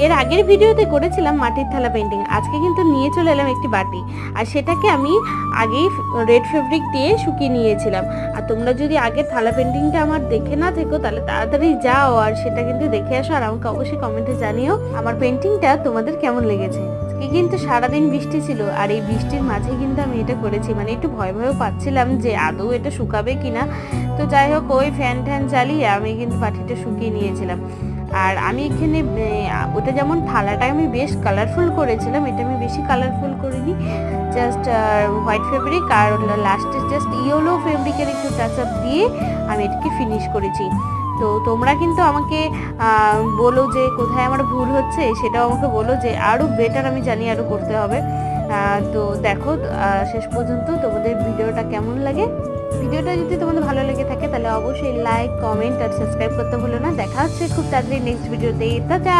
এর আগের ভিডিওতে করেছিলাম মাটির থালা পেন্টিং, আজকে কিন্তু নিয়ে চলে এলাম একটি বাটি, আর সেটাকে আমি আগেই রেড ফেব্রিক দিয়ে শুকিয়ে নিয়েছিলাম। আর তোমরা যদি আগের থালা পেন্টিংটা আমার দেখে না থেকো তাহলে তাড়াতাড়ি যাও আর সেটা কিন্তু দেখে আসো, আর আমাকে অবশ্যই কমেন্টে জানিও আমার পেন্টিংটা তোমাদের কেমন লেগেছে। আজকে কিন্তু সারাদিন বৃষ্টি ছিল, আর এই বৃষ্টির মাঝে কিন্তু আমি এটা করেছি, মানে একটু ভয় ভয়ও পাচ্ছিলাম যে আদৌ এটা শুকাবে কিনা। তো যাই হোক, ওই ফ্যান ট্যান চালিয়ে আমি কিন্তু বাটিটা শুকিয়ে নিয়েছিলাম। আর আমি এখানে ওটা যেমন থালাটা আমি বেশ কালারফুল করেছিলাম, এটা আমি বেশি কালারফুল করিনি, জাস্ট হোয়াইট ফেব্রিক আর লাস্টে জাস্ট ইয়েলো ফেব্রিকের একটু টাচ আপ দিয়ে আমি এটাকে ফিনিশ করেছি। তো তোমরা কিন্তু আমাকে বলো যে কোথায় আমার ভুল হচ্ছে, সেটাও আমাকে বলো যে আরও বেটার আমি জানি আরও করতে হবে। তো দেখো শেষ পর্যন্ত তোমাদের ভিডিওটা কেমন লাগে। ভিডিওটা যদি তোমাদের ভালো লেগে থাকে তাহলে অবশ্যই লাইক, কমেন্ট আর সাবস্ক্রাইব করতে ভুলো না। দেখা হচ্ছে খুব তাড়াতাড়ি নেক্সট ভিডিওতে। টাটা।